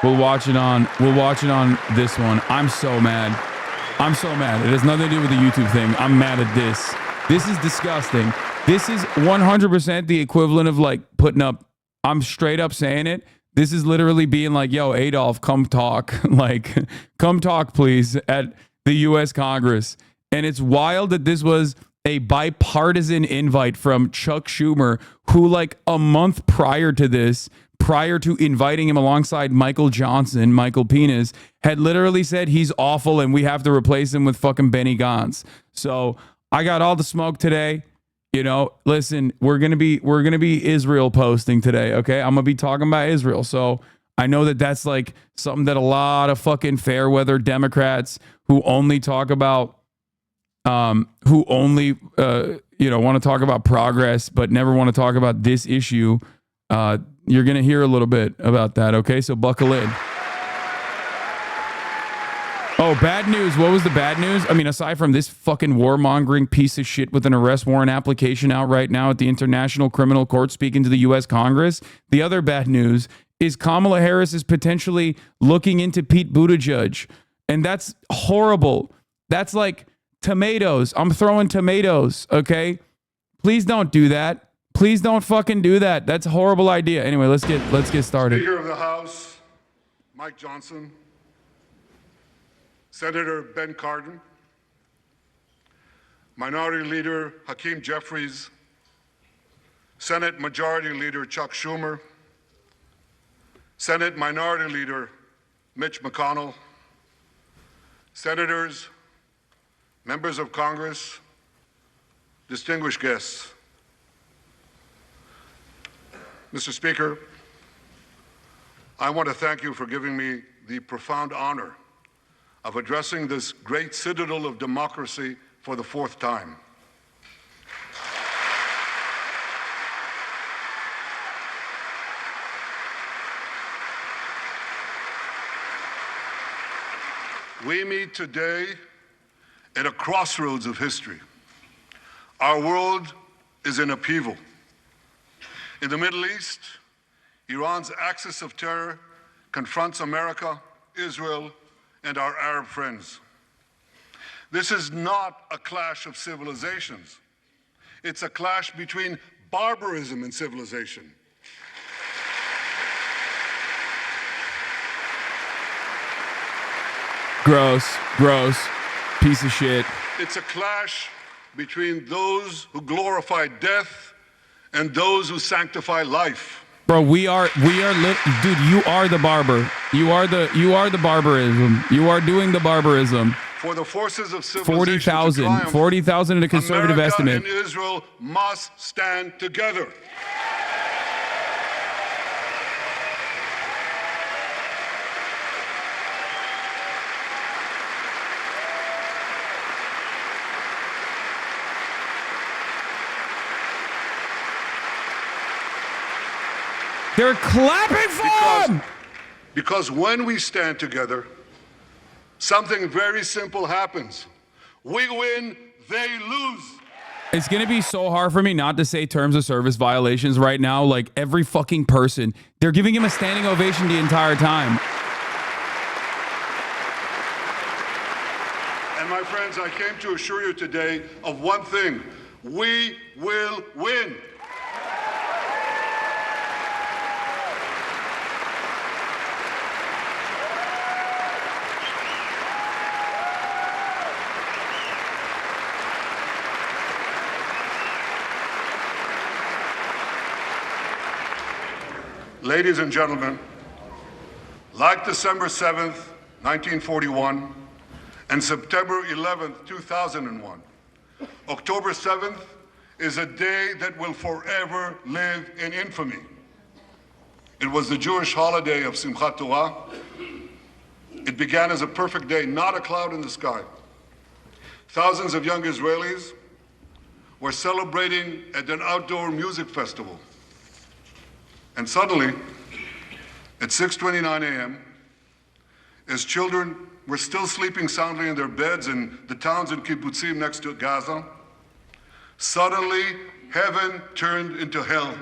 We'll watch it on this one. I'm so mad. I'm so mad. It has nothing to do with the YouTube thing. I'm mad at this. This is disgusting. This is 100% the equivalent of like putting up, I'm straight up saying it. This is literally being like, yo, Adolf, come talk. Like, come talk, please, at the U.S. Congress. And it's wild that this was a bipartisan invite from Chuck Schumer, who like a month prior to this, prior to inviting him alongside Michael Johnson, Michael Penis, had literally said he's awful and we have to replace him with fucking Benny Gantz. So I got all the smoke today. You know, listen, we're gonna be Israel posting today. Okay, I'm gonna be talking about Israel. So I know that that's like something that a lot of fucking fair weather Democrats who only talk about, want to talk about progress, but never want to talk about this issue. You're going to hear a little bit about that, okay? So buckle in. Oh, bad news. What was the bad news? I mean, aside from this fucking warmongering piece of shit with an arrest warrant application out right now at the International Criminal Court speaking to the U.S. Congress, the other bad news is Kamala Harris is potentially looking into Pete Buttigieg. And that's horrible. That's like tomatoes. I'm throwing tomatoes, okay? Please don't do that. Please don't fucking do that. That's a horrible idea. Anyway, let's get started. Speaker of the House, Mike Johnson. Senator Ben Cardin. Minority Leader Hakeem Jeffries. Senate Majority Leader Chuck Schumer. Senate Minority Leader Mitch McConnell. Senators, members of Congress, distinguished guests. Mr. Speaker, I want to thank you for giving me the profound honor of addressing this great citadel of democracy for the fourth time. We meet today at a crossroads of history. Our world is in upheaval. In the Middle East, Iran's axis of terror confronts America, Israel, and our Arab friends. This is not a clash of civilizations. It's a clash between barbarism and civilization. Gross, piece of shit. It's a clash between those who glorify death and those who sanctify life. Bro, dude, you are the barber. You are the barbarism. You are doing the barbarism. For the forces of civilization 40,000 in a conservative America estimate. and Israel must stand together. They're clapping for him! Because when we stand together, something very simple happens. We win, they lose. It's going to be so hard for me not to say terms of service violations right now. Like every fucking person, they're giving him a standing ovation the entire time. And my friends, I came to assure you today of one thing. We will win. Ladies and gentlemen, like December 7th, 1941, and September 11th, 2001, October 7th is a day that will forever live in infamy. It was the Jewish holiday of Simchat Torah. It began as a perfect day, not a cloud in the sky. Thousands of young Israelis were celebrating at an outdoor music festival. And suddenly, at 6:29 a.m., as children were still sleeping soundly in their beds in the towns and kibbutzim next to Gaza, suddenly heaven turned into hell.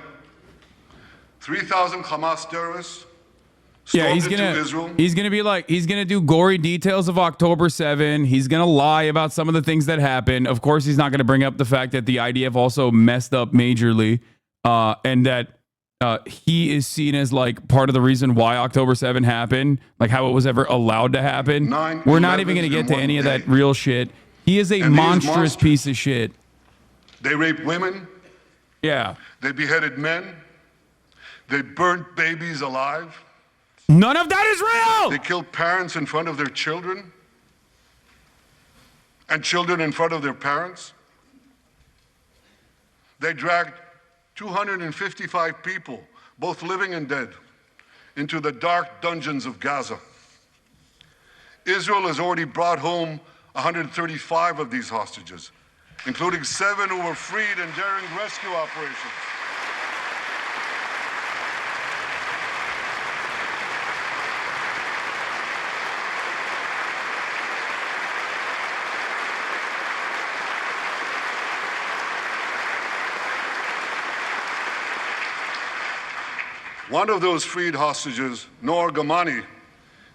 3,000 Hamas terrorists Yeah, stormed into Israel. he's gonna do gory details of October 7. He's gonna lie about some of the things that happened. Of course, he's not gonna bring up the fact that the IDF also messed up majorly, and that he is seen as like part of the reason why October 7 happened, like how it was ever allowed to happen. We're not even gonna get to any of that real shit. He is a monstrous piece of shit. They raped women. Yeah. They beheaded men. They burnt babies alive. None of that is real. They killed parents in front of their children and children in front of their parents. They dragged 255 people, both living and dead, into the dark dungeons of Gaza. Israel has already brought home 135 of these hostages, including 7 who were freed in daring rescue operations. One of those freed hostages, Noor Gamani,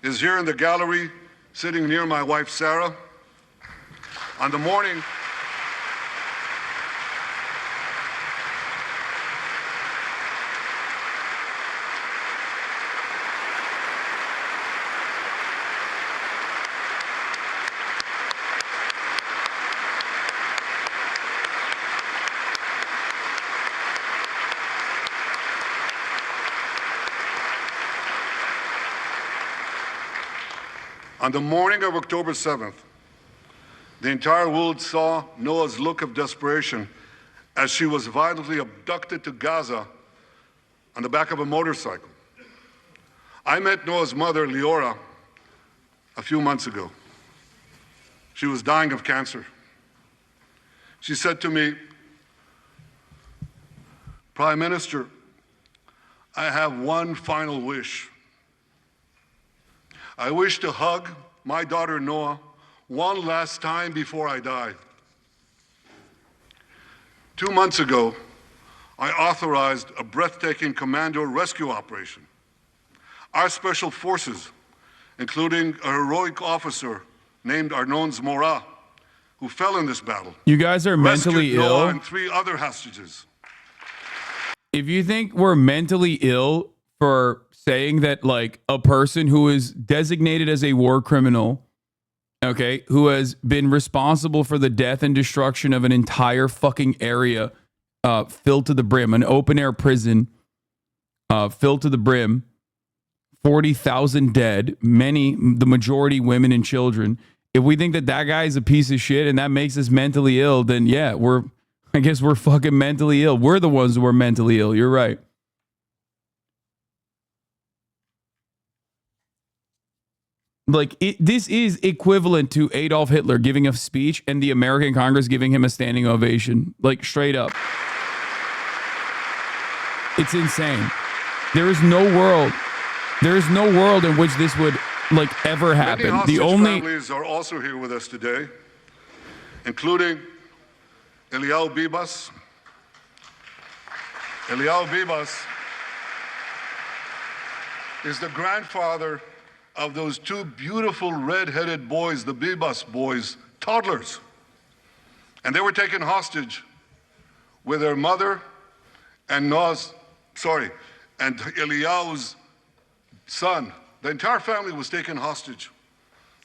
is here in the gallery, sitting near my wife, Sarah. On the morning of October 7th, the entire world saw Noah's look of desperation as she was violently abducted to Gaza on the back of a motorcycle. I met Noah's mother, Leora, a few months ago. She was dying of cancer. She said to me, "Prime Minister, I have one final wish. I wish to hug my daughter Noah one last time before I die." 2 months ago, I authorized a breathtaking commando rescue operation. Our special forces, including a heroic officer named Arnon Zmora, who fell in this battle. You guys are mentally ill. Noah and 3 other hostages. If you think we're mentally ill for saying that like a person who is designated as a war criminal, okay, who has been responsible for the death and destruction of an entire fucking area filled to the brim, an open air prison filled to the brim, 40,000 dead, the majority women and children. If we think that that guy is a piece of shit and that makes us mentally ill, then yeah, I guess we're fucking mentally ill. We're the ones who are mentally ill. You're right. Like, this is equivalent to Adolf Hitler giving a speech and the American Congress giving him a standing ovation. Like, straight up. It's insane. There is no world in which this would, like, ever happen. Many hostage families are also here with us today, including Eliyahu Bibas. Eliyahu Bibas is the grandfather of those 2 beautiful red-headed boys, the Bibas boys, toddlers. And they were taken hostage with their mother and Eliyahu's son. The entire family was taken hostage.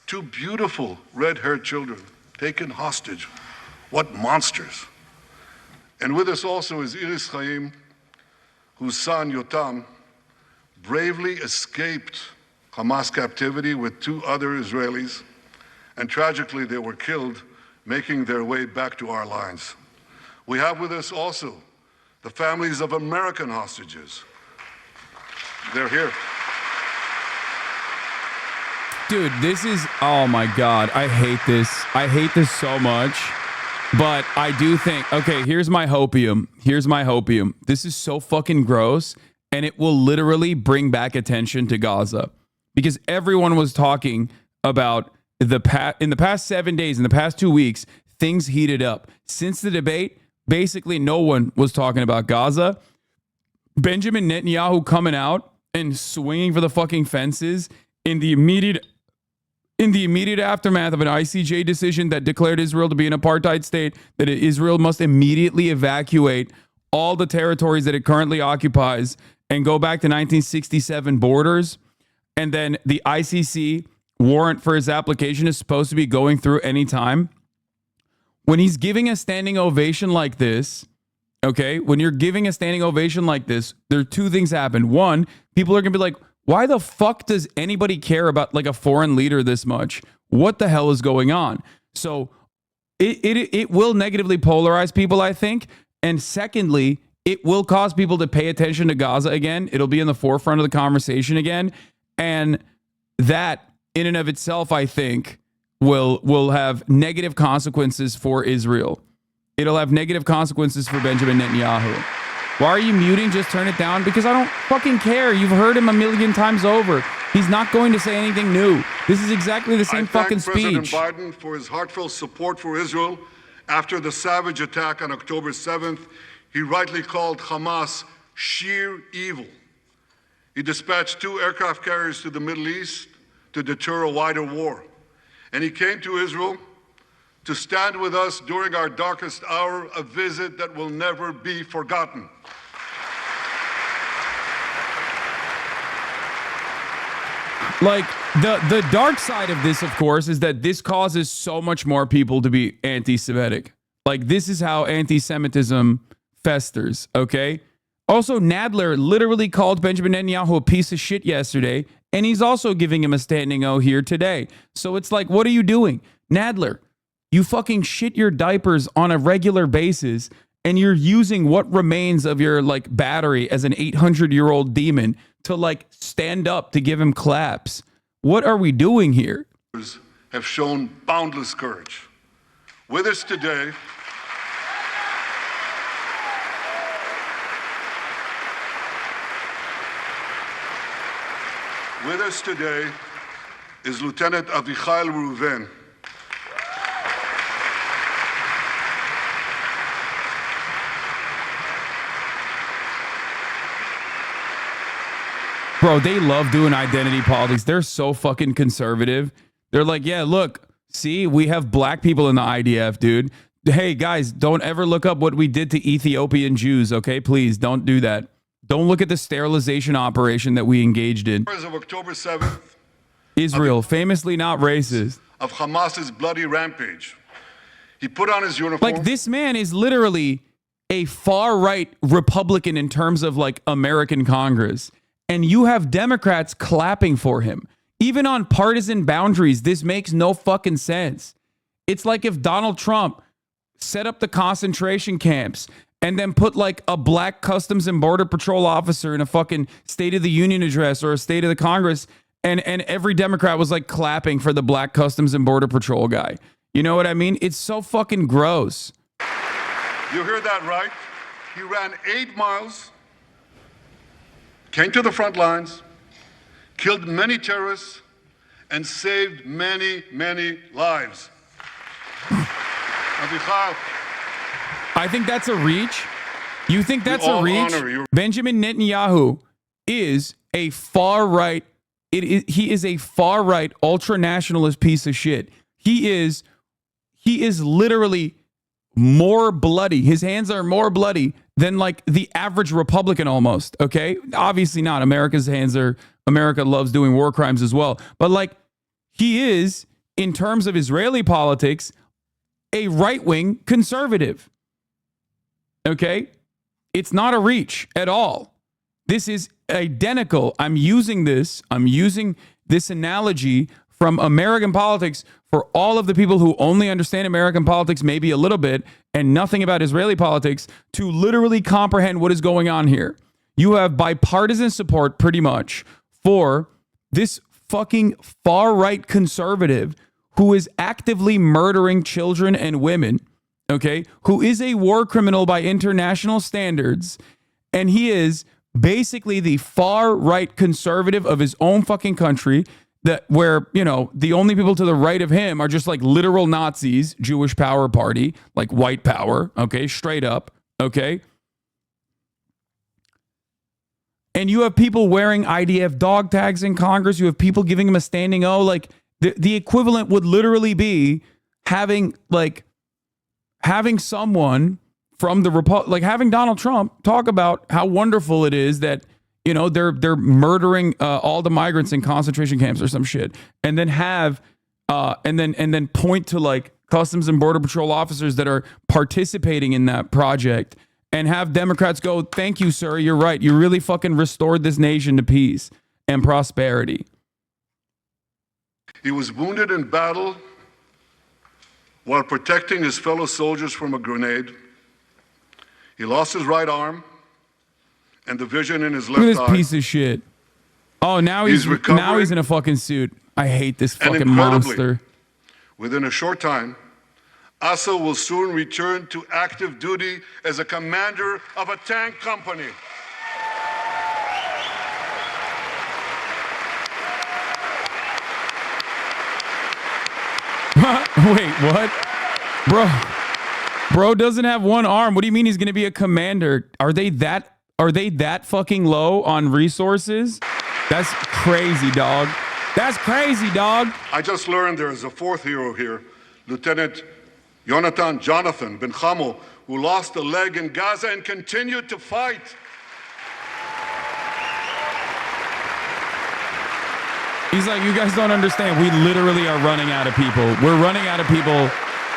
2 beautiful red-haired children taken hostage. What monsters. And with us also is Iris Chaim, whose son, Yotam, bravely escaped Hamas captivity with 2 other Israelis, and tragically they were killed making their way back to our lines. We have with us also the families of American hostages. They're here. Dude, this is, oh my God, I hate this. I hate this so much. But I do think, okay, here's my hopium. This is so fucking gross, and it will literally bring back attention to Gaza. Because everyone was talking about in the past 7 days, in the past 2 weeks, things heated up. Since the debate, basically no one was talking about Gaza. Benjamin Netanyahu coming out and swinging for the fucking fences in the immediate aftermath of an ICJ decision that declared Israel to be an apartheid state, that Israel must immediately evacuate all the territories that it currently occupies and go back to 1967 borders. And then the ICC warrant for his application is supposed to be going through any time. When he's giving a standing ovation like this, okay, when you're giving a standing ovation like this, there are two things happen. One, people are going to be like, why the fuck does anybody care about like a foreign leader this much? What the hell is going on? So it will negatively polarize people, I think. And secondly, it will cause people to pay attention to Gaza again. It'll be in the forefront of the conversation again. And that in and of itself, I think, will have negative consequences for Israel. It'll have negative consequences for Benjamin Netanyahu. Why are you muting? Just turn it down. Because I don't fucking care. You've heard him a million times over. He's not going to say anything new. This is exactly the same fucking speech. I thank President Biden for his heartfelt support for Israel after the savage attack on October 7th. He rightly called Hamas sheer evil. He dispatched 2 aircraft carriers to the Middle East to deter a wider war. And he came to Israel to stand with us during our darkest hour, a visit that will never be forgotten. Like, the dark side of this, of course, is that this causes so much more people to be anti-Semitic. Like, this is how anti-Semitism festers, okay? Also, Nadler literally called Benjamin Netanyahu a piece of shit yesterday, and he's also giving him a standing O here today. So it's like, what are you doing? Nadler, you fucking shit your diapers on a regular basis, and you're using what remains of your, like, battery as an 800-year-old demon to, like, stand up to give him claps. What are we doing here? Have shown boundless courage. With us today, is Lieutenant Avichai Reuven. Bro, they love doing identity politics. They're so fucking conservative. They're like, yeah, look, see, we have black people in the IDF, dude. Hey, guys, don't ever look up what we did to Ethiopian Jews, okay? Please, don't do that. Don't look at the sterilization operation that we engaged in. Of October 7th, Israel, famously not racist. Of Hamas's bloody rampage. He put on his uniform. Like, this man is literally a far-right Republican in terms of, like, American Congress. And you have Democrats clapping for him. Even on partisan boundaries, this makes no fucking sense. It's like if Donald Trump set up the concentration camps and then put like a black Customs and Border Patrol officer in a fucking State of the Union address or a State of the Congress, and every Democrat was like clapping for the black Customs and Border Patrol guy. You know what I mean? It's so fucking gross. You heard that right? He ran 8 miles, came to the front lines, killed many terrorists, and saved many, many lives. I think that's a reach. You think that's a reach? Benjamin Netanyahu is a far-right, he is a far-right ultra-nationalist piece of shit. He is literally more bloody. His hands are more bloody than like the average Republican almost, okay? Obviously not. America loves doing war crimes as well. But like, he is, in terms of Israeli politics, a right-wing conservative. Okay? It's not a reach at all. This is identical. I'm using this analogy from American politics for all of the people who only understand American politics maybe a little bit and nothing about Israeli politics to literally comprehend what is going on here. You have bipartisan support pretty much for this fucking far-right conservative who is actively murdering children and women, okay, who is a war criminal by international standards, and he is basically the far-right conservative of his own fucking country, that where, you know, the only people to the right of him are just like literal Nazis, Jewish power party, like white power, okay, straight up, okay? And you have people wearing IDF dog tags in Congress. You have people giving him a standing O. Like the equivalent would literally be having someone from the having Donald Trump talk about how wonderful it is that, you know, they're murdering all the migrants in concentration camps or some shit, and then and then point to like Customs and Border Patrol officers that are participating in that project, and have Democrats go, "Thank you, sir. You're right. You really fucking restored this nation to peace and prosperity." He was wounded in battle while protecting his fellow soldiers from a grenade. He lost his right arm and the vision in his left eye. Look at this piece of shit. Oh, now he's in a fucking suit. I hate this fucking monster. Within a short time, Asa will soon return to active duty as a commander of a tank company. Wait, what? Bro doesn't have one arm. What do you mean he's going to be a commander? Are they that fucking low on resources? That's crazy, dog. That's crazy, dog. I just learned there is a fourth hero here, Lieutenant Jonathan Ben Chamo, who lost a leg in Gaza and continued to fight. He's like, you guys don't understand. We literally are running out of people. We're running out of people.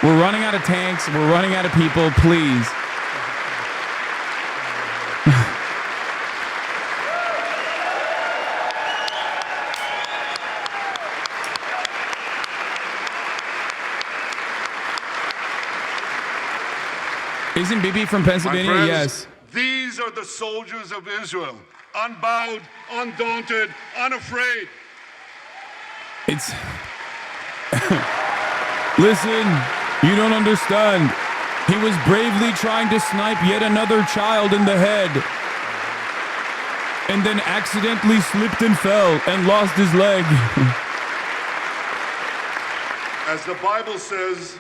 We're running out of tanks. We're running out of people. Please. Isn't Bibi from Pennsylvania? Friends, yes. These are the soldiers of Israel, unbowed, undaunted, unafraid. It's... Listen, you don't understand. He was bravely trying to snipe yet another child in the head, and then accidentally slipped and fell and lost his leg. As the Bible says,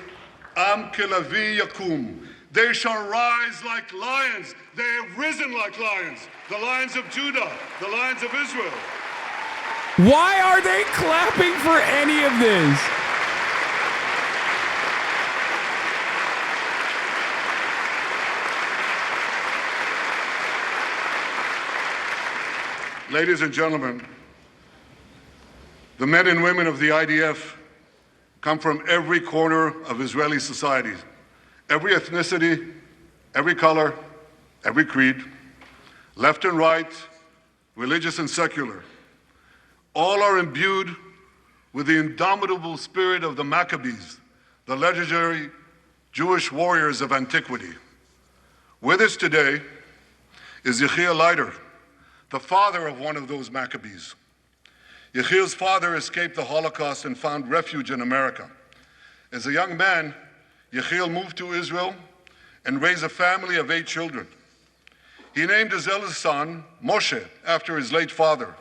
Am kelavi yakum. They shall rise like lions. They have risen like lions. The lions of Judah, the lions of Israel. Why are they clapping for any of this? Ladies and gentlemen, the men and women of the IDF come from every corner of Israeli society, every ethnicity, every color, every creed, left and right, religious and secular. All are imbued with the indomitable spirit of the Maccabees, the legendary Jewish warriors of antiquity. With us today is Yechiel Leiter, the father of one of those Maccabees. Yechiel's father escaped the Holocaust and found refuge in America. As a young man, Yechiel moved to Israel and raised a family of 8 children. He named his eldest son, Moshe, after his late father.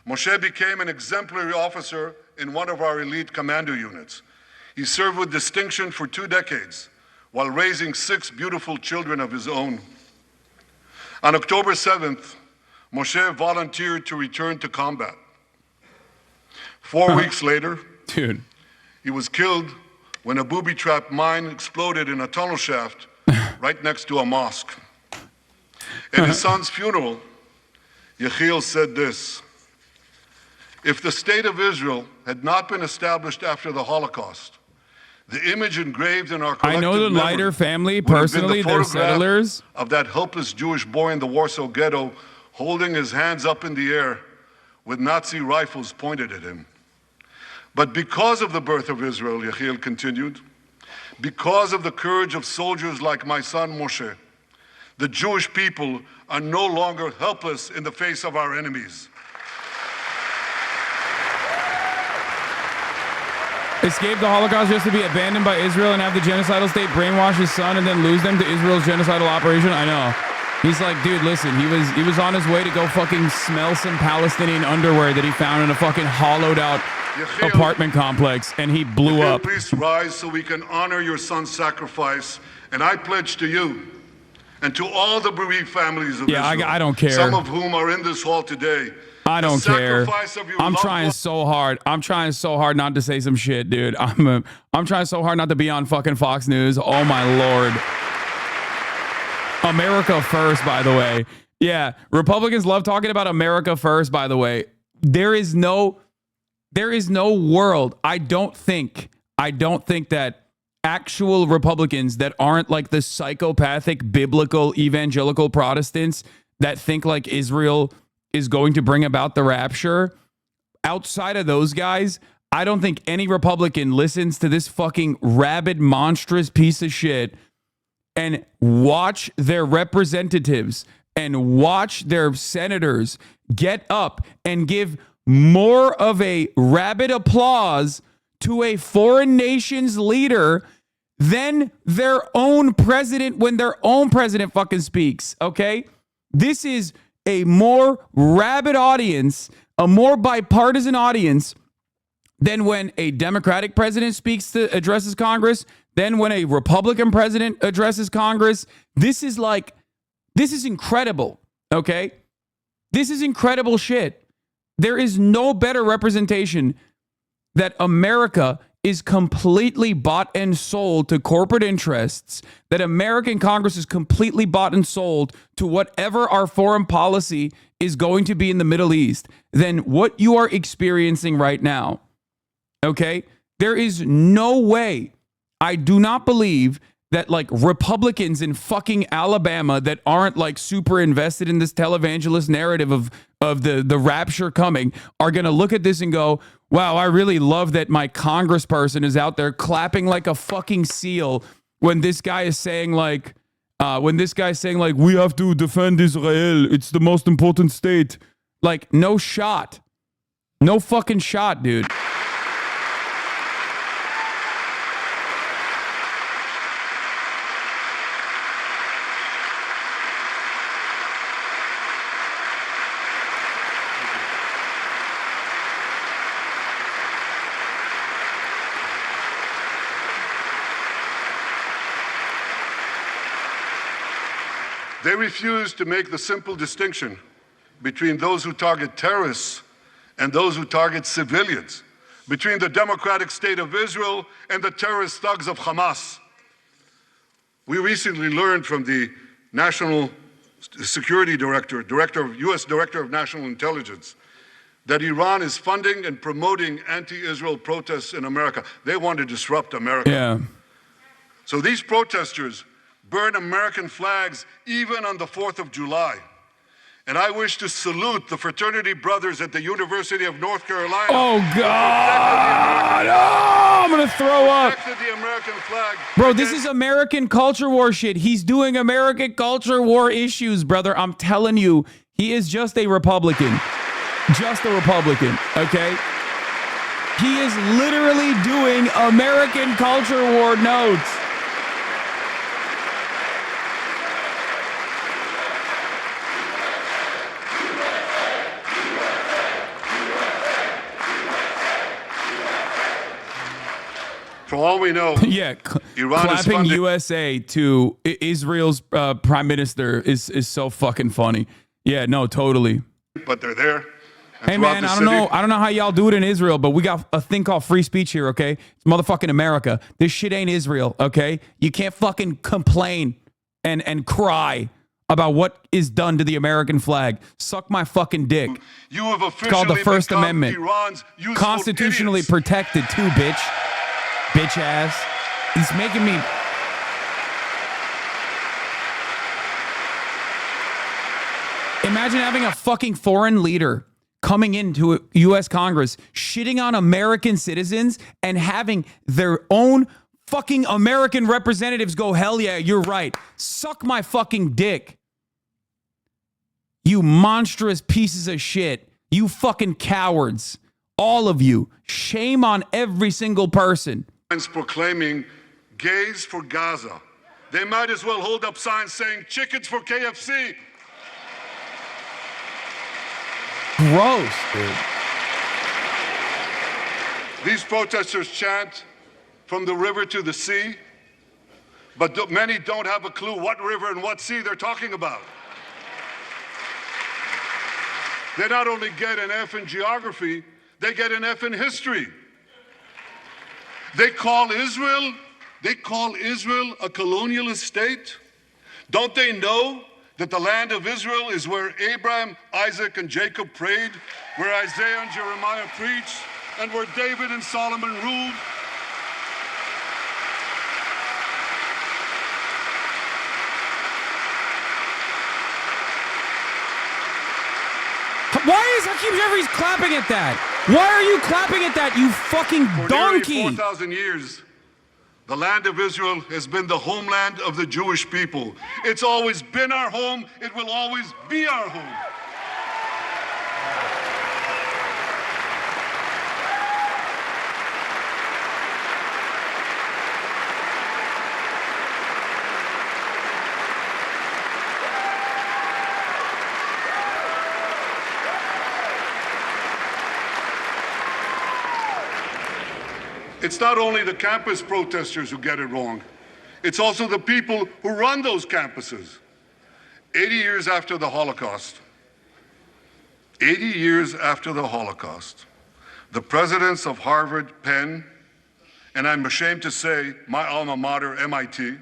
Moshe became an exemplary officer in one of our elite commando units. He served with distinction for 2 decades while raising 6 beautiful children of his own. On October 7th, Moshe volunteered to return to combat. 4 weeks later, dude, he was killed when a booby-trapped mine exploded in a tunnel shaft right next to a mosque. At his son's funeral, Yechiel said this: "If the state of Israel had not been established after the Holocaust, the image engraved in our collective I know the memory Leiter family would have been personally. the They're photograph settlers. of that helpless Jewish boy in the Warsaw Ghetto holding his hands up in the air with Nazi rifles pointed at him. But because of the birth of Israel," Yechiel continued, "because of the courage of soldiers like my son Moshe, the Jewish people are no longer helpless in the face of our enemies." Escape the Holocaust just to be abandoned by Israel and have the genocidal state brainwash his son and then lose them to Israel's genocidal operation? I know. He's like, dude, listen, he was on his way to go fucking smell some Palestinian underwear that he found in a fucking hollowed out Yechiel, apartment complex, and he blew up. Please rise so we can honor your son's sacrifice. And I pledge to you And to all the bereaved families of Israel, I don't care. some of whom are in this hall today, I don't care. I'm trying ones- so hard. I'm trying so hard not to say some shit, dude. I'm trying so hard not to be on fucking Fox News. Oh my Lord. America first, by the way. Yeah, Republicans love talking about America first, by the way. There is no world. I don't think that actual Republicans that aren't like the psychopathic biblical evangelical Protestants that think like Israel is going to bring about the rapture, outside of those guys, I don't think any Republican listens to this fucking rabid, monstrous piece of shit and watch their representatives and watch their senators get up and give more of a rabid applause to a foreign nation's leader than their own president when their own president fucking speaks, okay? This is a more rabid audience, a more bipartisan audience than when a Democratic president addresses Congress, than when a Republican president addresses Congress. This is incredible, okay? This is incredible shit. There is no better representation that America is completely bought and sold to corporate interests, that American Congress is completely bought and sold to whatever our foreign policy is going to be in the Middle East, than what you are experiencing right now. Okay? There is no way. I do not believe that like Republicans in fucking Alabama that aren't like super invested in this televangelist narrative of the rapture coming are going to look at this and go, wow, I really love that my congressperson is out there clapping like a fucking seal when this guy is saying like, we have to defend Israel. It's the most important state. Like, no shot. No fucking shot, dude. They refuse to make the simple distinction between those who target terrorists and those who target civilians, between the democratic state of Israel and the terrorist thugs of Hamas. We recently learned from the National Security Director, U.S. Director of National Intelligence, that Iran is funding and promoting anti-Israel protests in America. They want to disrupt America. Yeah. So these protesters burn American flags even on the 4th of July. And I wish to salute the fraternity brothers at the University of North Carolina. Oh, God. Oh, I'm going to throw up. The American flag. Bro, this is American culture war shit. He's doing American culture war issues, brother. I'm telling you, he is just a Republican. Just a Republican, okay? He is literally doing American culture war notes. For all we know, yeah, Iran clapping is USA to Israel's prime minister is so fucking funny. Yeah, no, totally. But they're there. Hey man, I don't know how y'all do it in Israel, but we got a thing called free speech here, okay? It's motherfucking America. This shit ain't Israel, okay? You can't fucking complain and cry about what is done to the American flag. Suck my fucking dick. You have officially it's called the First become Amendment. Iran's Constitutionally idiots. protected too, bitch. Bitch ass. He's making me... Imagine having a fucking foreign leader coming into U.S. Congress, shitting on American citizens and having their own fucking American representatives go, hell yeah, you're right. Suck my fucking dick. You monstrous pieces of shit. You fucking cowards. All of you. Shame on every single person. Proclaiming gays for Gaza. They might as well hold up signs saying chickens for KFC. Gross, dude. These protesters chant from the river to the sea. But many don't have a clue what river and what sea they're talking about. They not only get an F in geography, they get an F in history. They call Israel a colonialist state. Don't they know that the land of Israel is where Abraham, Isaac, and Jacob prayed, where Isaiah and Jeremiah preached, and where David and Solomon ruled? Why is Hakeem Jeffries clapping at that? Why are you clapping at that, you fucking donkey? For nearly 4,000 years, the land of Israel has been the homeland of the Jewish people. It's always been our home. It will always be our home. It's not only the campus protesters who get it wrong. It's also the people who run those campuses. 80 years after the Holocaust, the presidents of Harvard, Penn, and I'm ashamed to say my alma mater, MIT,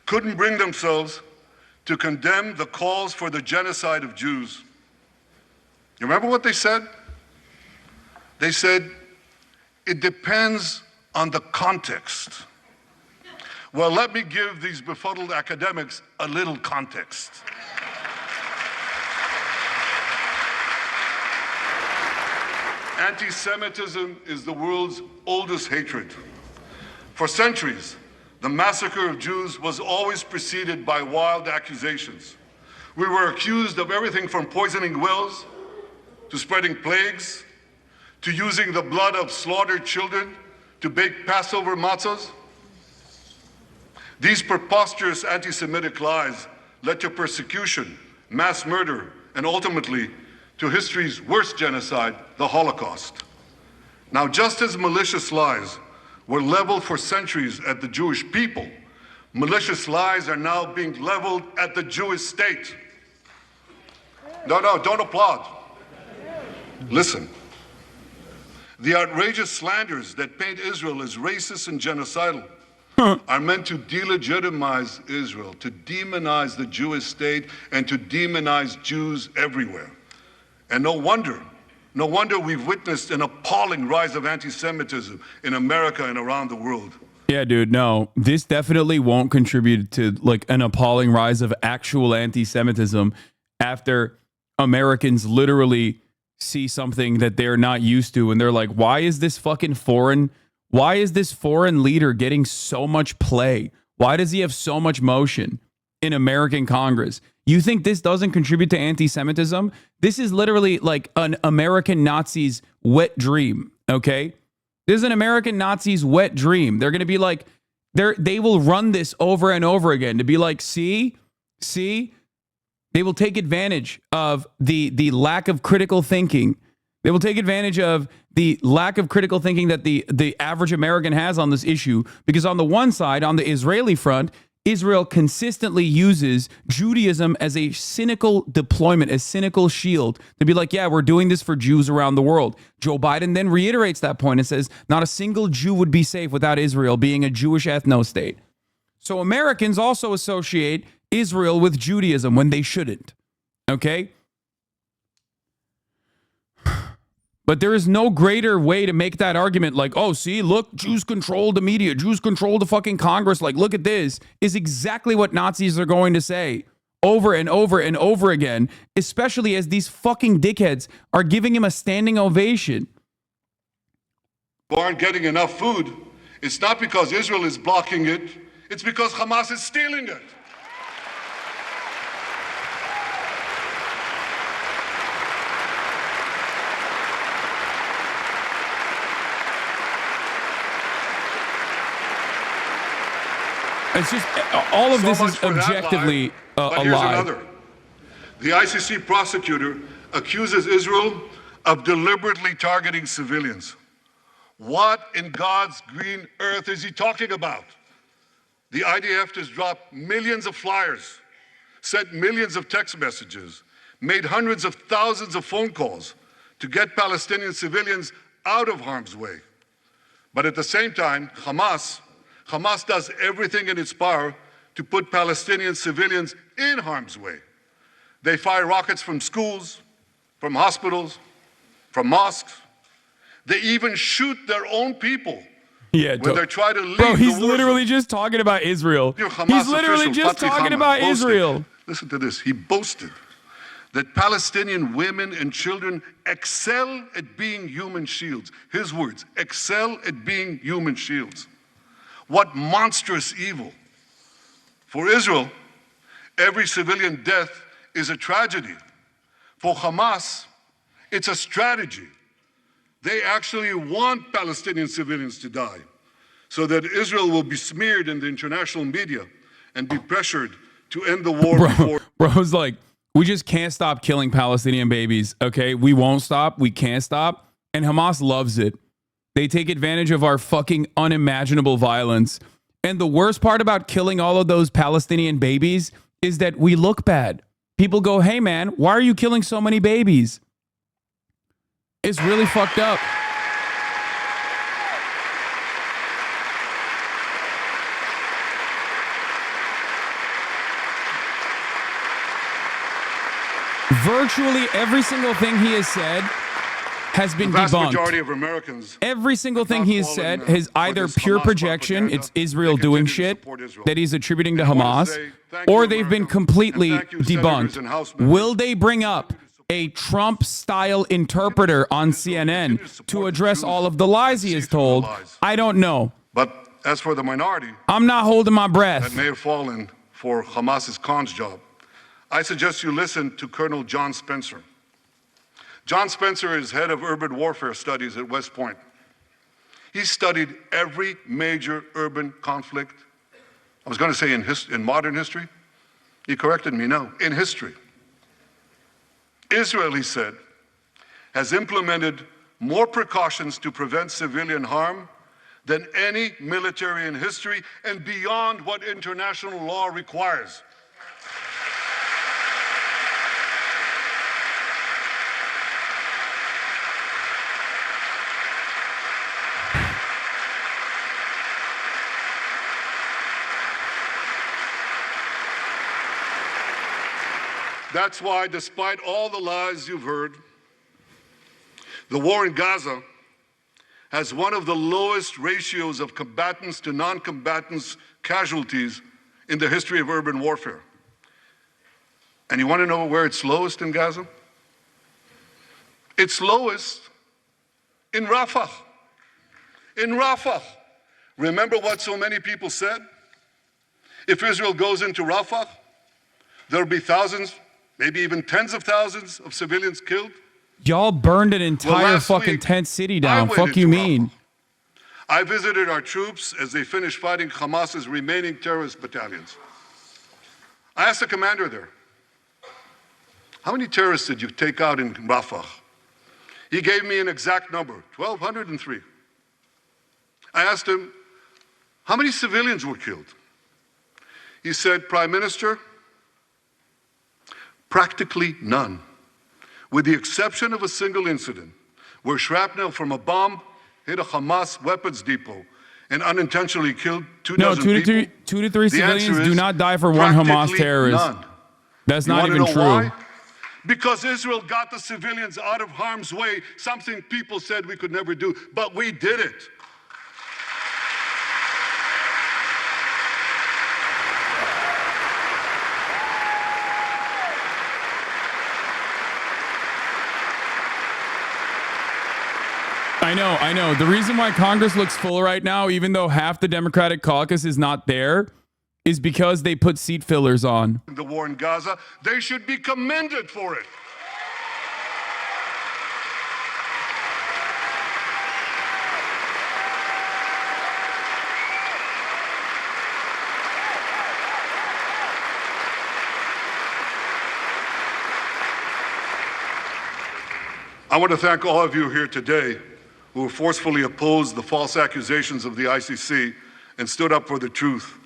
couldn't bring themselves to condemn the calls for the genocide of Jews. You remember what they said? They said, it depends on the context. Well, let me give these befuddled academics a little context. Anti-Semitism is the world's oldest hatred. For centuries, the massacre of Jews was always preceded by wild accusations. We were accused of everything from poisoning wells to spreading plagues, to using the blood of slaughtered children to bake Passover matzahs. These preposterous anti-Semitic lies led to persecution, mass murder, and ultimately to history's worst genocide, the Holocaust. Now, just as malicious lies were leveled for centuries at the Jewish people, malicious lies are now being leveled at the Jewish state. No, don't applaud. Listen. The outrageous slanders that paint Israel as racist and genocidal are meant to delegitimize Israel, to demonize the Jewish state, and to demonize Jews everywhere. And no wonder we've witnessed an appalling rise of anti-Semitism in America and around the world. Yeah, dude, no, this definitely won't contribute to like an appalling rise of actual anti-Semitism after Americans literally see something that they're not used to and they're like, why is this foreign leader getting so much play? Why does he have so much motion in American Congress? You think this doesn't contribute to anti-Semitism? This is literally like an American Nazi's wet dream, okay? This is an American Nazi's wet dream. They're going to be like, they will run this over and over again to be like, see? They will take advantage of the lack of critical thinking. They will take advantage of the lack of critical thinking that the average American has on this issue. Because on the one side, on the Israeli front, Israel consistently uses Judaism as a cynical deployment, a cynical shield to be like, yeah, we're doing this for Jews around the world. Joe Biden then reiterates that point and says, not a single Jew would be safe without Israel being a Jewish ethno-state. So Americans also associate Israel with Judaism when they shouldn't. Okay? But there is no greater way to make that argument like, oh, see, look, Jews control the media. Jews control the fucking Congress. Like, look at this. Is exactly what Nazis are going to say over and over and over again, especially as these fucking dickheads are giving him a standing ovation. Aren't getting enough food. It's not because Israel is blocking it. It's because Hamas is stealing it. It's just, all of this is objectively a lie. Here's another. The ICC prosecutor accuses Israel of deliberately targeting civilians. What in God's green earth is he talking about? The IDF has dropped millions of flyers, sent millions of text messages, made hundreds of thousands of phone calls to get Palestinian civilians out of harm's way. But at the same time, Hamas does everything in its power to put Palestinian civilians in harm's way. They fire rockets from schools, from hospitals, from mosques. They even shoot their own people when they try to leave. Bro, he's literally just talking about Israel. He's literally just talking about Israel. Listen to this. He boasted that Palestinian women and children excel at being human shields. His words, excel at being human shields. What monstrous evil. For Israel, every civilian death is a tragedy. For Hamas, it's a strategy. They actually want Palestinian civilians to die so that Israel will be smeared in the international media and be pressured to end the war. Bro's like, we just can't stop killing Palestinian babies, okay? We won't stop. We can't stop. And Hamas loves it. They take advantage of our fucking unimaginable violence. And the worst part about killing all of those Palestinian babies is that we look bad. People go, hey, man, why are you killing so many babies? It's really fucked up. Virtually every single thing he has said has been debunked. The vast majority of Americans, every single thing he has said is either pure projection, it's Israel doing shit that he's attributing to Hamas, or they've been completely debunked. Will they bring up a Trump-style interpreter on CNN to address all of the lies he has told? I don't know. But as for the minority, I'm not holding my breath. That may have fallen for Hamas's cons job, I suggest you listen to Colonel John Spencer. John Spencer is head of urban warfare studies at West Point. He studied every major urban conflict. I was going to say in modern history. He corrected me, no, in history. Israel, he said, has implemented more precautions to prevent civilian harm than any military in history and beyond what international law requires. That's why, despite all the lies you've heard, the war in Gaza has one of the lowest ratios of combatants to non-combatants casualties in the history of urban warfare. And you want to know where it's lowest in Gaza? It's lowest in Rafah. In Rafah. Remember what so many people said? If Israel goes into Rafah, there'll be thousands, maybe even tens of thousands of civilians killed. Y'all burned an entire fucking tent city down. Fuck you mean? I visited our troops as they finished fighting Hamas's remaining terrorist battalions. I asked the commander there, how many terrorists did you take out in Rafah? He gave me an exact number, 1,203. I asked him, how many civilians were killed? He said, Prime Minister, practically none, with the exception of a single incident where shrapnel from a bomb hit a Hamas weapons depot and unintentionally killed two people. Two to three civilians do not die for one Hamas terrorist. None. That's not even true. Why? Because Israel got the civilians out of harm's way, something people said we could never do, but we did it. I know. The reason why Congress looks full right now, even though half the Democratic caucus is not there, is because they put seat fillers on. The war in Gaza, they should be commended for it. I want to thank all of you here today who forcefully opposed the false accusations of the ICC and stood up for the truth.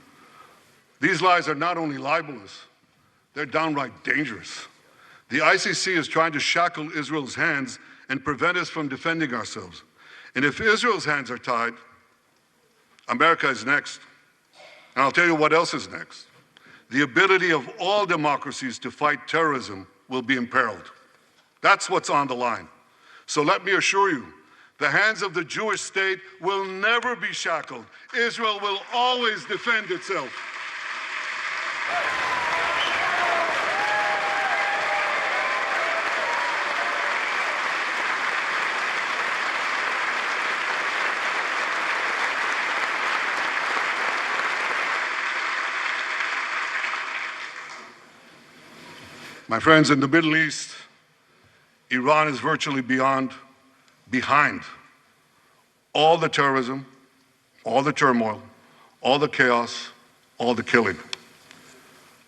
These lies are not only libelous, they're downright dangerous. The ICC is trying to shackle Israel's hands and prevent us from defending ourselves. And if Israel's hands are tied, America is next. And I'll tell you what else is next. The ability of all democracies to fight terrorism will be imperiled. That's what's on the line. So let me assure you, the hands of the Jewish state will never be shackled. Israel will always defend itself. My friends, in the Middle East, Iran is virtually behind all the terrorism, all the turmoil, all the chaos, all the killing.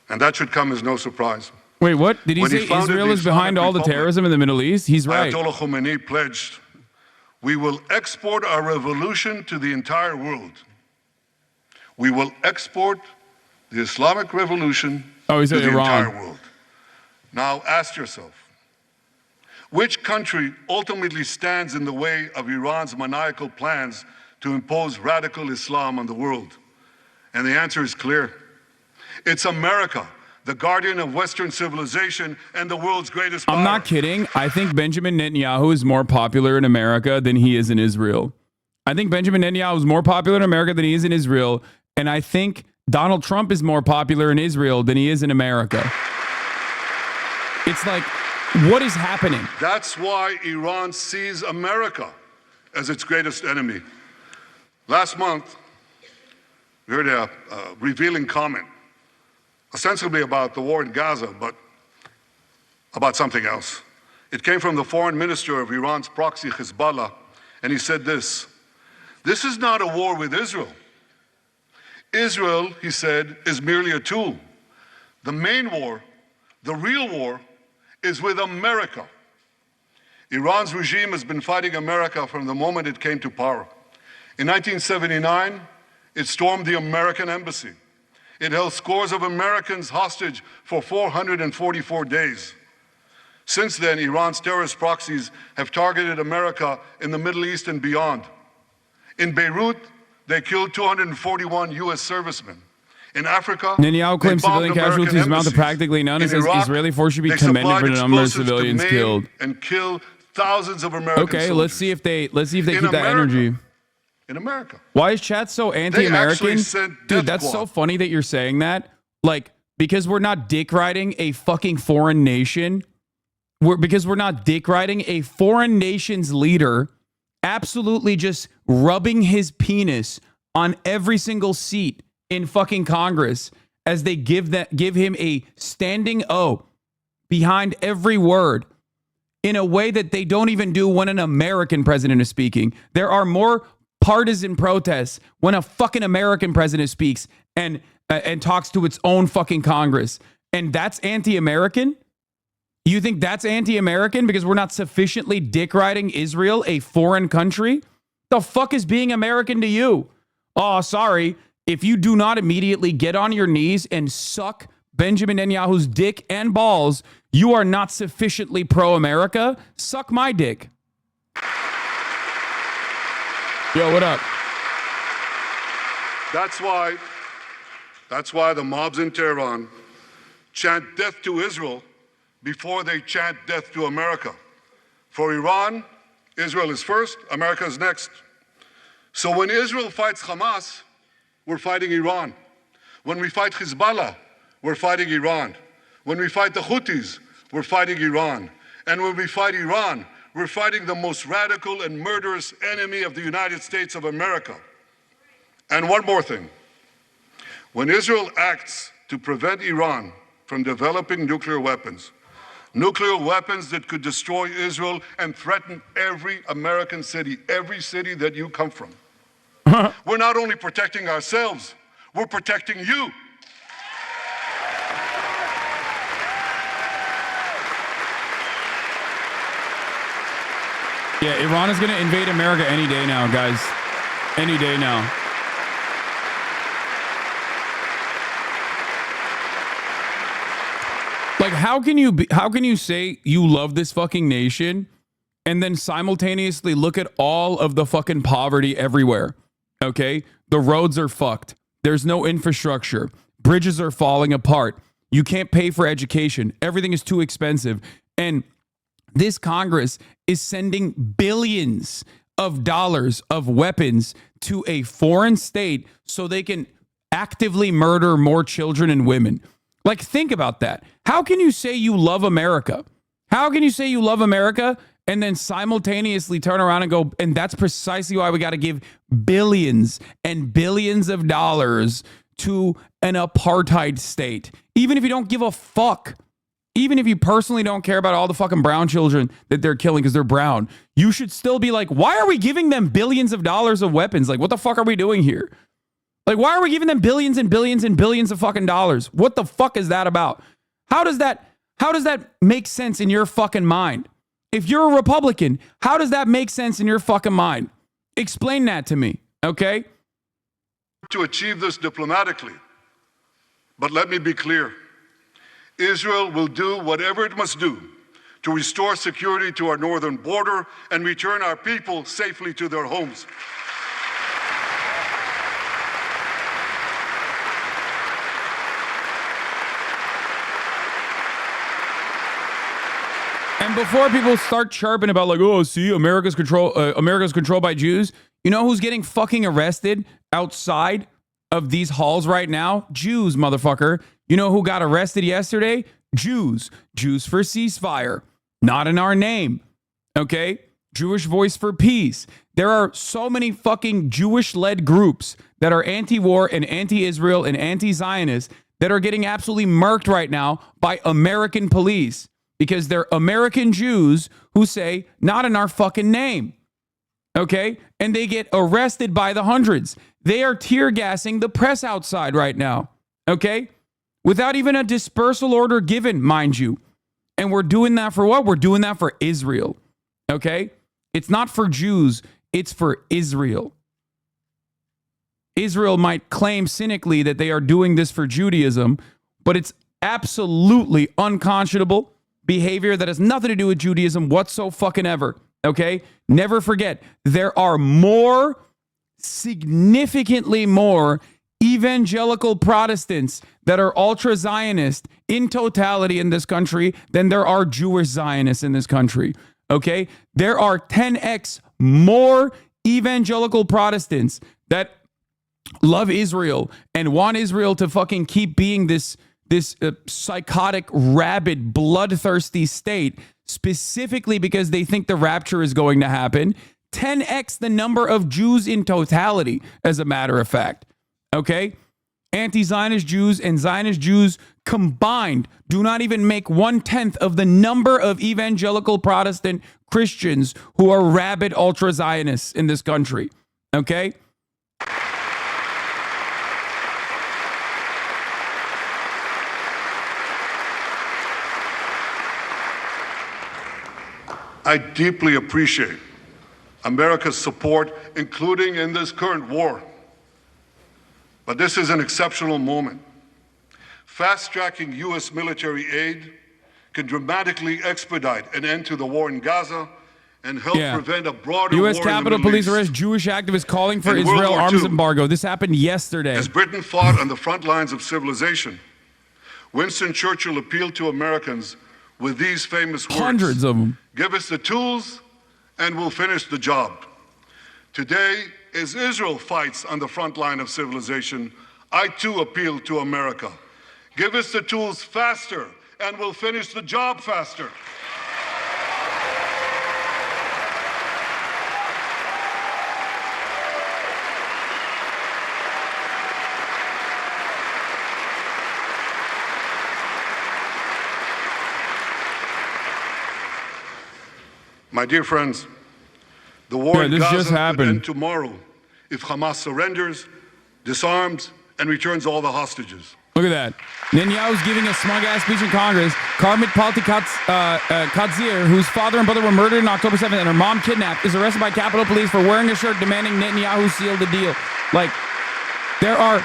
And that should come as no surprise. Wait, what? Did he say Israel is behind all the terrorism in the Middle East? He's right. Ayatollah Khomeini pledged, we will export our revolution to the entire world. We will export the Islamic revolution to the entire world. Now ask yourself, which country ultimately stands in the way of Iran's maniacal plans to impose radical Islam on the world? And the answer is clear. It's America, the guardian of Western civilization and the world's greatest power. I'm not kidding. I think Benjamin Netanyahu is more popular in America than he is in Israel. I think Benjamin Netanyahu is more popular in America than he is in Israel. And I think Donald Trump is more popular in Israel than he is in America. It's like, what is happening? That's why Iran sees America as its greatest enemy. Last month, we heard a revealing comment, ostensibly about the war in Gaza, but about something else. It came from the foreign minister of Iran's proxy, Hezbollah, and he said this: this is not a war with Israel. Israel, he said, is merely a tool. The main war, the real war, is with America. Iran's regime has been fighting America from the moment it came to power. In 1979, it stormed the American embassy. It held scores of Americans hostage for 444 days. Since then, Iran's terrorist proxies have targeted America in the Middle East and beyond. In Beirut, they killed 241 U.S. servicemen. In Africa, Netanyahu claims civilian casualties amount to practically none. He says Israeli force should be commended for the number of civilians killed. And kill thousands of American soldiers. Okay, let's see if they keep that energy. In America. Why is chat so anti-American? Dude, that's so funny that you're saying that. Like, because we're not dick riding a fucking foreign nation. Because we're not dick riding a foreign nation's leader, absolutely just rubbing his penis on every single seat in fucking Congress as they give him a standing O behind every word in a way that they don't even do when an American president is speaking. There are more partisan protests when a fucking American president speaks and talks to its own fucking Congress. And that's anti-American? You think that's anti-American because we're not sufficiently dick riding Israel, a foreign country? The fuck is being American to you? Oh, sorry. If you do not immediately get on your knees and suck Benjamin Netanyahu's dick and balls, you are not sufficiently pro-America. Suck my dick. Yo, what up? That's why the mobs in Tehran chant death to Israel before they chant death to America. For Iran, Israel is first, America is next. So when Israel fights Hamas, we're fighting Iran. When we fight Hezbollah, we're fighting Iran. When we fight the Houthis, we're fighting Iran. And when we fight Iran, we're fighting the most radical and murderous enemy of the United States of America. And one more thing. When Israel acts to prevent Iran from developing nuclear weapons that could destroy Israel and threaten every American city, every city that you come from, we're not only protecting ourselves, we're protecting you. Yeah, Iran is going to invade America any day now, guys. Any day now. Like, how can you say you love this fucking nation and then simultaneously look at all of the fucking poverty everywhere? Okay? The roads are fucked. There's no infrastructure. Bridges are falling apart. You can't pay for education. Everything is too expensive. And this Congress is sending billions of dollars of weapons to a foreign state so they can actively murder more children and women. Like, think about that. How can you say you love America? How can you say you love America and then simultaneously turn around and go, and that's precisely why we got to give billions and billions of dollars to an apartheid state, even if you don't give a fuck, even if you personally don't care about all the fucking brown children that they're killing because they're brown, you should still be like, why are we giving them billions of dollars of weapons? Like, what the fuck are we doing here? Like, why are we giving them billions and billions and billions of fucking dollars? What the fuck is that about? How does that make sense in your fucking mind? If you're a Republican, how does that make sense in your fucking mind? Explain that to me, okay? To achieve this diplomatically. But let me be clear. Israel will do whatever it must do to restore security to our northern border and return our people safely to their homes. And before people start chirping about like, oh, see, America's controlled by Jews, you know who's getting fucking arrested outside of these halls right now? Jews, motherfucker. You know who got arrested yesterday? Jews. Jews for ceasefire. Not in our name. Okay? Jewish Voice for Peace. There are so many fucking Jewish-led groups that are anti-war and anti-Israel and anti-Zionist that are getting absolutely murked right now by American police. Because they're American Jews who say, not in our fucking name. Okay? And they get arrested by the hundreds. They are tear gassing the press outside right now. Okay? Without even a dispersal order given, mind you. And we're doing that for what? We're doing that for Israel. Okay? It's not for Jews. It's for Israel. Israel might claim cynically that they are doing this for Judaism, but it's absolutely unconscionable behavior that has nothing to do with Judaism whatsoever. Okay? Never forget, there are significantly more evangelical Protestants that are ultra-Zionist in totality in this country than there are Jewish Zionists in this country. Okay? There are 10x more evangelical Protestants that love Israel and want Israel to fucking keep being this psychotic, rabid, bloodthirsty state, specifically because they think the rapture is going to happen. 10x the number of Jews in totality, as a matter of fact. Okay? Anti-Zionist Jews and Zionist Jews combined do not even make 1/10 of the number of evangelical Protestant Christians who are rabid ultra-Zionists in this country. Okay? I deeply appreciate America's support, including in this current war. But this is an exceptional moment. Fast-tracking U.S. military aid can dramatically expedite an end to the war in Gaza and help prevent a broader U.S. war Capitol in the Middle Police East. arrest Jewish activists calling for In World Israel War arms II, embargo. This happened yesterday. As Britain fought on the front lines of civilization, Winston Churchill appealed to Americans with these famous words. Hundreds of them. Give us the tools and we'll finish the job. Today, as Israel fights on the front line of civilization, I too appeal to America. Give us the tools faster and we'll finish the job faster. My dear friends, the war in Gaza could end tomorrow if Hamas surrenders, disarms, and returns all the hostages. Look at that. Netanyahu's giving a smug-ass speech in Congress. Karmit Palti-Katzir, whose father and brother were murdered on October 7th and her mom kidnapped, is arrested by Capitol Police for wearing a shirt demanding Netanyahu seal the deal. Like, there are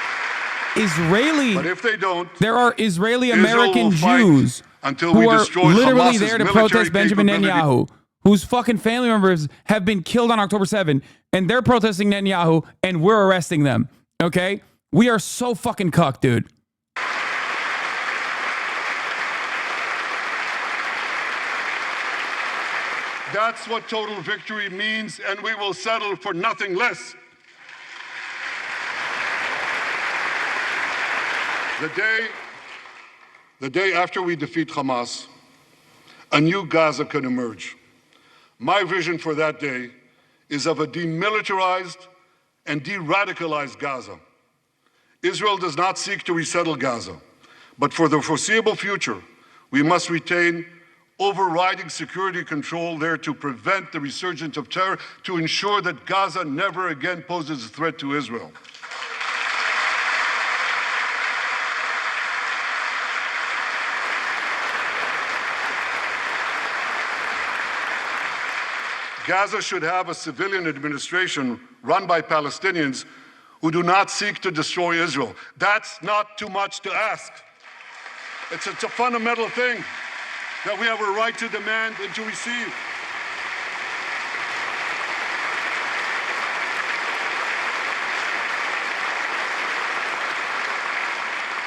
Israeli... But if they don't, there are Israeli-American Jews until who we are destroy literally Hamas's there to military protest Benjamin capability. Netanyahu, whose fucking family members have been killed on October 7, and they're protesting Netanyahu, and we're arresting them. Okay? We are so fucking cucked, dude. That's what total victory means, and we will settle for nothing less. The day after we defeat Hamas, a new Gaza can emerge. My vision for that day is of a demilitarized and de-radicalized Gaza. Israel does not seek to resettle Gaza, but for the foreseeable future, we must retain overriding security control there to prevent the resurgence of terror, to ensure that Gaza never again poses a threat to Israel. Gaza should have a civilian administration run by Palestinians who do not seek to destroy Israel. That's not too much to ask. It's a fundamental thing that we have a right to demand and to receive.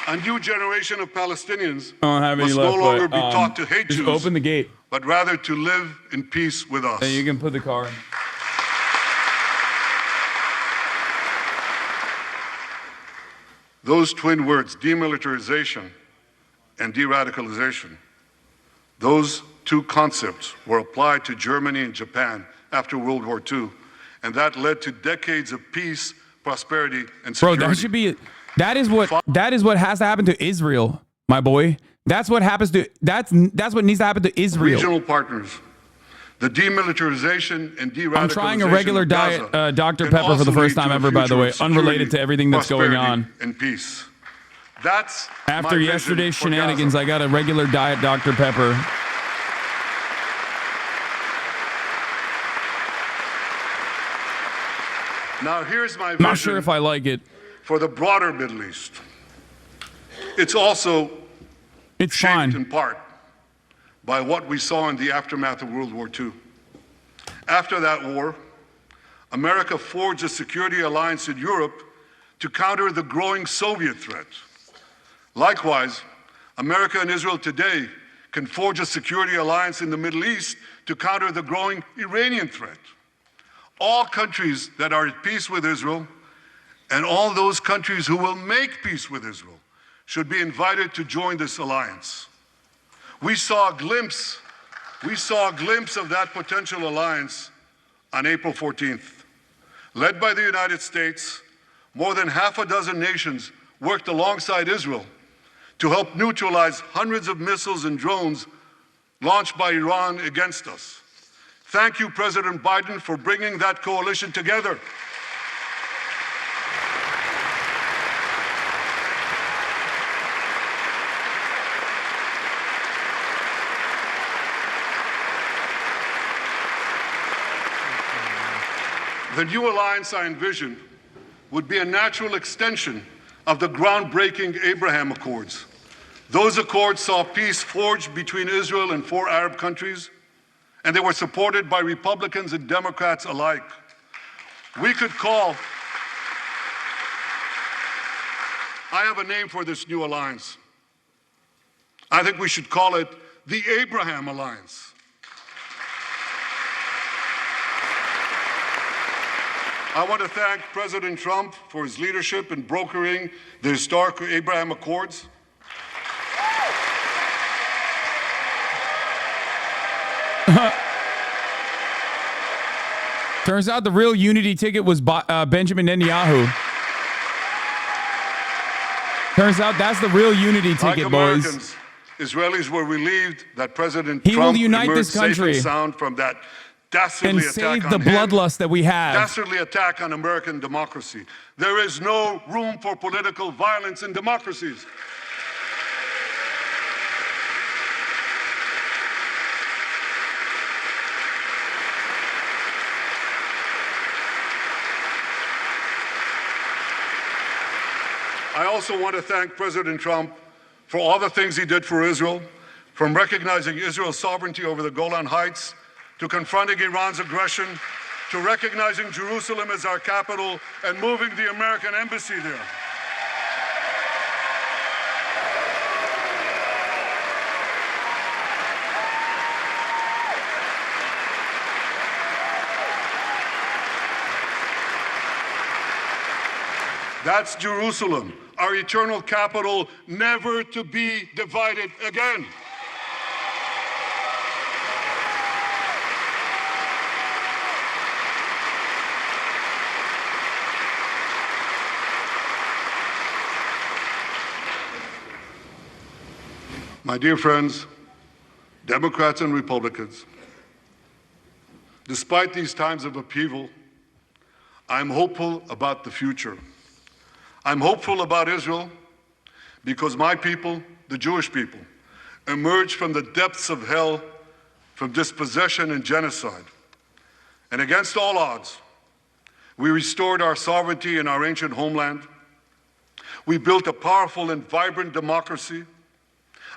A new generation of Palestinians must no longer be taught to hate Jews, open the gate, but rather to live in peace with us. and you can put the car in. Those twin words, demilitarization and de-radicalization, those two concepts were applied to Germany and Japan after World War II, and that led to decades of peace, prosperity, and security. Bro, that should be. That is what has to happen to Israel, my boy. That's what happens to. That's what needs to happen to Israel. Regional partners. The demilitarization and de-radicalization. I'm trying a regular of Gaza diet Dr. can Pepper for the also first lead time to a ever, by the future way, of unrelated security, to everything that's going prosperity, on. and peace. That's After my vision yesterday's for shenanigans, Gaza. I got a regular diet Dr. Pepper. Now here's my vision Not sure if I like it. for the broader Middle East. It's also It's shaped fine. in part by what we saw in the aftermath of World War II. After that war, America forged a security alliance in Europe to counter the growing Soviet threat. Likewise, America and Israel today can forge a security alliance in the Middle East to counter the growing Iranian threat. All countries that are at peace with Israel and all those countries who will make peace with Israel should be invited to join this alliance. We saw a glimpse of that potential alliance on April 14th. Led by the United States, more than half a dozen nations worked alongside Israel to help neutralize hundreds of missiles and drones launched by Iran against us. Thank you, President Biden, for bringing that coalition together. The new alliance I envision would be a natural extension of the groundbreaking Abraham Accords. Those accords saw peace forged between Israel and 4 Arab countries, and they were supported by Republicans and Democrats alike. We could call, I have a name for this new alliance. I think we should call it the Abraham Alliance. I want to thank President Trump for his leadership in brokering the historic Abraham Accords. Turns out the real unity ticket was Benjamin Netanyahu. Turns out that's the real unity ticket, Like boys. Americans, Israelis were relieved that President He will Trump unite emerged this safe country and sound from that and dastardly save attack the on him. bloodlust that we have. Dastardly attack on American democracy. There is no room for political violence in democracies. I also want to thank President Trump for all the things he did for Israel, from recognizing Israel's sovereignty over the Golan Heights, to confronting Iran's aggression, to recognizing Jerusalem as our capital and moving the American embassy there. That's Jerusalem, our eternal capital, never to be divided again. My dear friends, Democrats and Republicans, despite these times of upheaval, I'm hopeful about the future. I'm hopeful about Israel because my people, the Jewish people, emerged from the depths of hell, from dispossession and genocide. And against all odds, we restored our sovereignty in our ancient homeland. We built a powerful and vibrant democracy,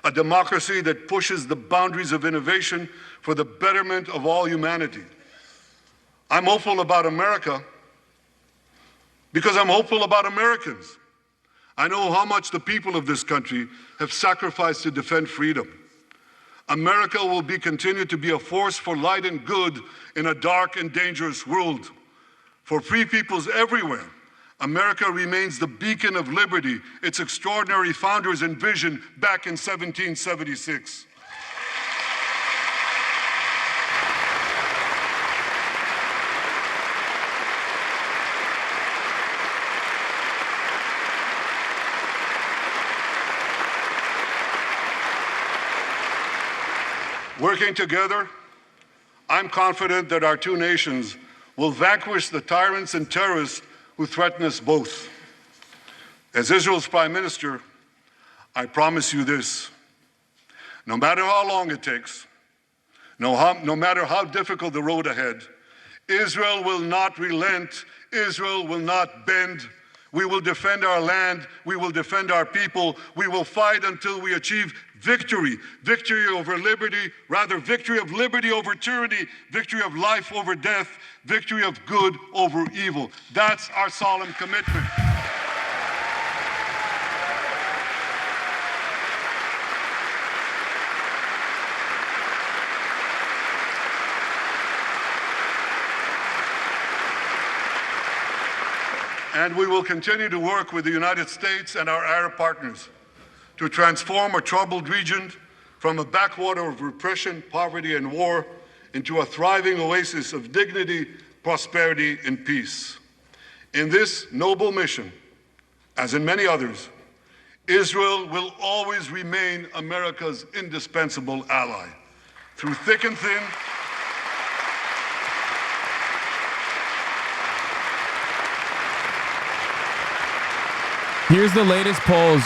a democracy that pushes the boundaries of innovation for the betterment of all humanity. I'm hopeful about America because I'm hopeful about Americans. I know how much the people of this country have sacrificed to defend freedom. America will continue to be a force for light and good in a dark and dangerous world. For free peoples everywhere, America remains the beacon of liberty its extraordinary founders envisioned back in 1776. Working together, I'm confident that our two nations will vanquish the tyrants and terrorists who threaten us both. As Israel's Prime Minister, I promise you this: no matter how long it takes, no matter how difficult the road ahead, Israel will not relent, Israel will not bend. We will defend our land, we will defend our people, we will fight until we achieve victory. Victory over liberty, rather victory of liberty over tyranny, victory of life over death, victory of good over evil. That's our solemn commitment. And we will continue to work with the United States and our Arab partners to transform a troubled region from a backwater of repression, poverty, and war into a thriving oasis of dignity, prosperity, and peace. In this noble mission, as in many others, Israel will always remain America's indispensable ally. Through thick and thin, here's the latest polls.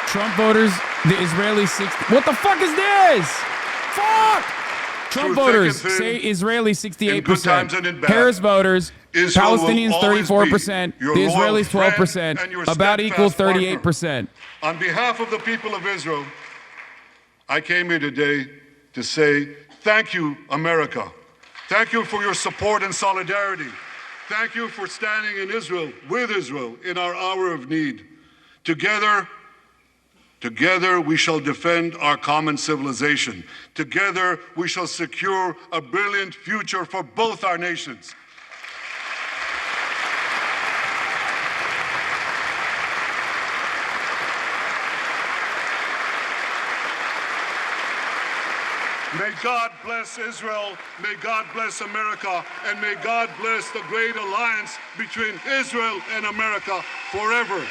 Trump voters, the Israeli 60. What the fuck is this? Fuck! Trump voters say Israeli 68%. Harris voters, Palestinians 34%. The Israelis 12%. About equal 38%. On behalf of the people of Israel, I came here today to say thank you, America. Thank you for your support and solidarity. Thank you for standing in Israel, with Israel, in our hour of need. Together we shall defend our common civilization. Together we shall secure a brilliant future for both our nations. May God bless Israel, may God bless America, and may God bless the great alliance between Israel and America forever.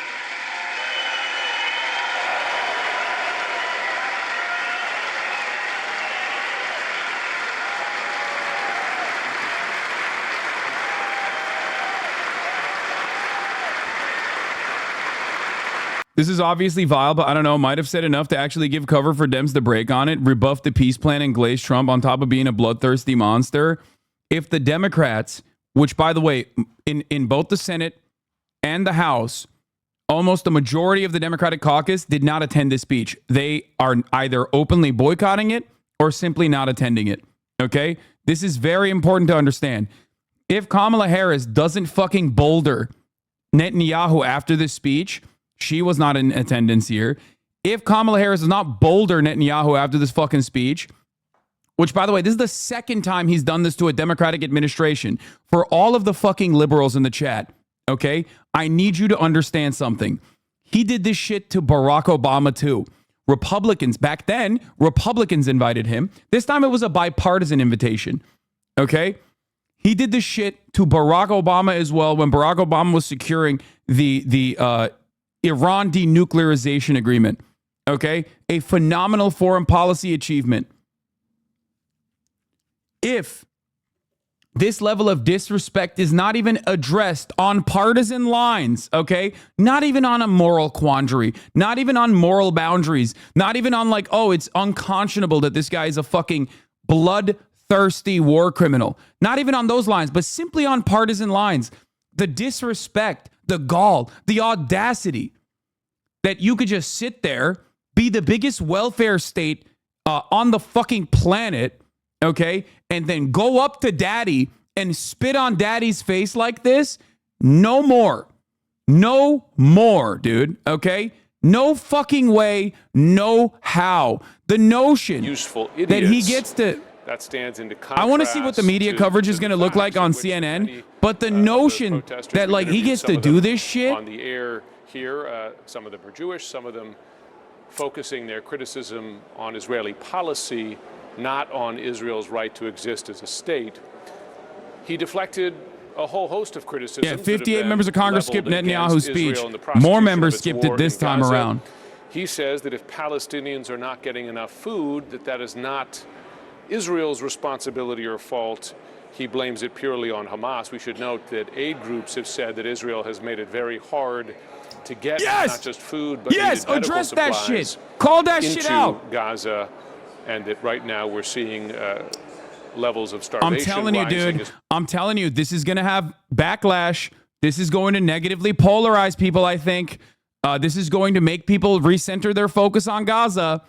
This is obviously vile, but I don't know, might have said enough to actually give cover for Dems to break on it, rebuff the peace plan, and glaze Trump on top of being a bloodthirsty monster. If the Democrats, which, by the way, in both the Senate and the House, almost the majority of the Democratic caucus did not attend this speech. They are either openly boycotting it or simply not attending it. Okay? This is very important to understand. If Kamala Harris doesn't fucking boulder Netanyahu after this speech, she was not in attendance here. If Kamala Harris does not boulder Netanyahu after this fucking speech, which, by the way, this is the second time he's done this to a Democratic administration. For all of the fucking liberals in the chat, okay, I need you to understand something. He did this shit to Barack Obama too. Republicans, back then, Republicans invited him. This time it was a bipartisan invitation, okay? He did this shit to Barack Obama as well when Barack Obama was securing the Iran denuclearization agreement, okay? A phenomenal foreign policy achievement. If this level of disrespect is not even addressed on partisan lines, okay? Not even on a moral quandary, not even on moral boundaries, not even on like, oh, it's unconscionable that this guy is a fucking bloodthirsty war criminal. Not even on those lines, but simply on partisan lines. The disrespect, the gall, the audacity that you could just sit there, be the biggest welfare state on the fucking planet, okay, and then go up to daddy and spit on daddy's face like this? No more. No more, dude, okay? No fucking way, no how. The notion that he gets to... That stands into contrast. I want to see what the media coverage is going to look like on CNN, but the notion that like he gets to do this shit on the air here, some of them are Jewish, some of them focusing their criticism on Israeli policy, not on Israel's right to exist as a state. He deflected a whole host of criticisms. Yeah, 58 members of Congress skipped Netanyahu's speech. More members skipped it this time around. He says that if Palestinians are not getting enough food, that is not Israel's responsibility or fault. He blames it purely on Hamas. We should note that aid groups have said that Israel has made it very hard to get not just food, but address that shit. Call that shit out. Gaza, and that right now we're seeing levels of starvation. I'm telling you, dude. I'm telling you, this is going to have backlash. This is going to negatively polarize people, I think. This is going to make people recenter their focus on Gaza.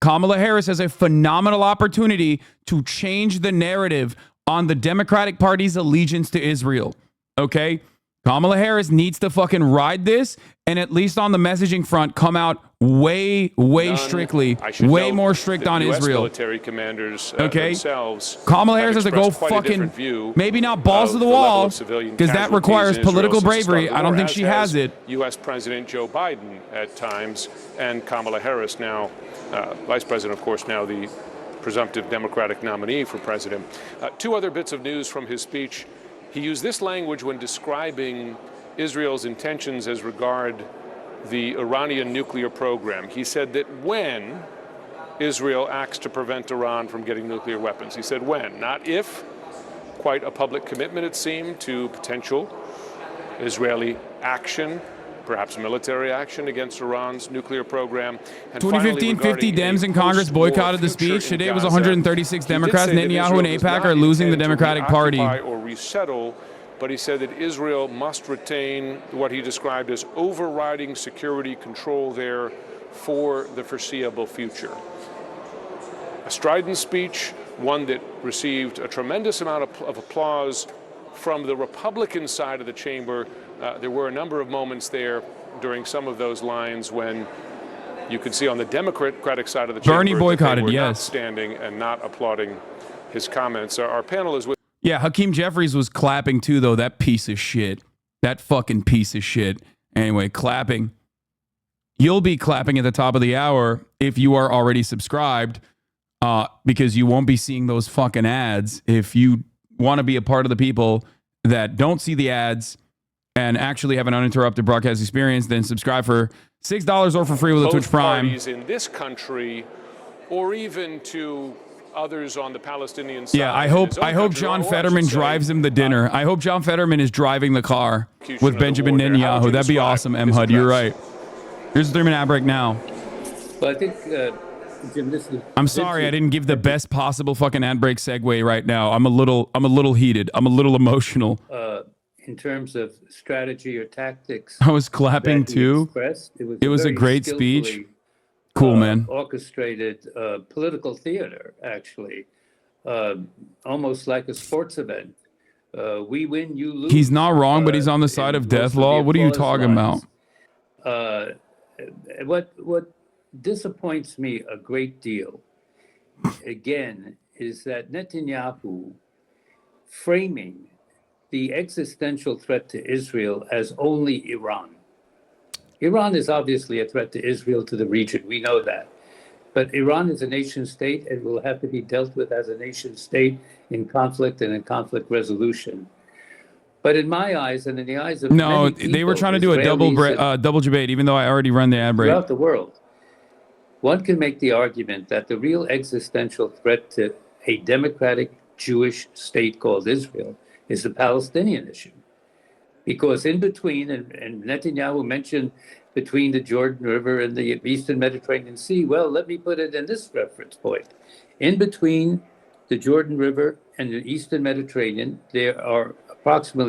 Kamala Harris has a phenomenal opportunity to change the narrative on the Democratic Party's allegiance to Israel. Okay? Kamala Harris needs to fucking ride this and at least on the messaging front come out way strictly, way more strict on US Israel. Military commanders themselves. Kamala Harris has to go fucking maybe not balls to the wall because that requires political bravery. I don't think she has it. U.S. President Joe Biden at times and Kamala Harris now, Vice President, of course, now the presumptive Democratic nominee for president. Two other bits of news from his speech. He used this language when describing Israel's intentions as regard the Iranian nuclear program. He said that when Israel acts to prevent Iran from getting nuclear weapons, he said when, not if. Quite a public commitment, it seemed, to potential Israeli action, perhaps military action against Iran's nuclear program. And 2015, 50 Dems in Congress boycotted the speech. Today it was 136 Democrats. Netanyahu and AIPAC are losing the Democratic Party. Or resettle, but he said that Israel must retain what he described as overriding security control there for the foreseeable future. A strident speech, one that received a tremendous amount of applause from the Republican side of the chamber. There were a number of moments there during some of those lines when you could see on the Democratic side of the chamber Bernie boycotted, that they were yes, not standing and not applauding his comments. Our panel is with. Yeah, Hakeem Jeffries was clapping too, though. That piece of shit. That fucking piece of shit. Anyway, clapping. You'll be clapping at the top of the hour if you are already subscribed, because you won't be seeing those fucking ads. If you want to be a part of the people that don't see the ads and actually have an uninterrupted broadcast experience, then subscribe for $6 or for free with a Twitch Prime. Parties in this country, or even to others on the Palestinian side. Yeah, I hope John Fetterman drives him the dinner. I hope John Fetterman is driving the car with Benjamin Netanyahu. That'd be awesome, M. HUD. You're right. Here's the 3-minute ad break now. Well, I think, Jim, this is... I'm sorry I didn't give the best possible fucking ad break segue right now. I'm a little heated. I'm a little emotional. in terms of strategy or tactics I was clapping that he too. expressed. It was a very great speech. skillfully, Cool, man. orchestrated political theater, actually, almost like a sports event. We win, you lose. He's not wrong, but he's on the side in of death most the law. What are you applause talking about? lines. What disappoints me a great deal, again, is that Netanyahu framing the existential threat to Israel as only Iran. Iran is obviously a threat to Israel, to the region. We know that. But Iran is a nation state and will have to be dealt with as a nation state in conflict and in conflict resolution. But in my eyes and in the eyes of No, many people, they were trying to do a Israelis and double debate, even though I already run the ad break. throughout the world, one can make the argument that the real existential threat to a democratic Jewish state called Israel is the Palestinian issue. Because in between, and Netanyahu mentioned between the Jordan River and the Eastern Mediterranean Sea, well, let me put it in this reference point. In between the Jordan River and the Eastern Mediterranean, there are approximately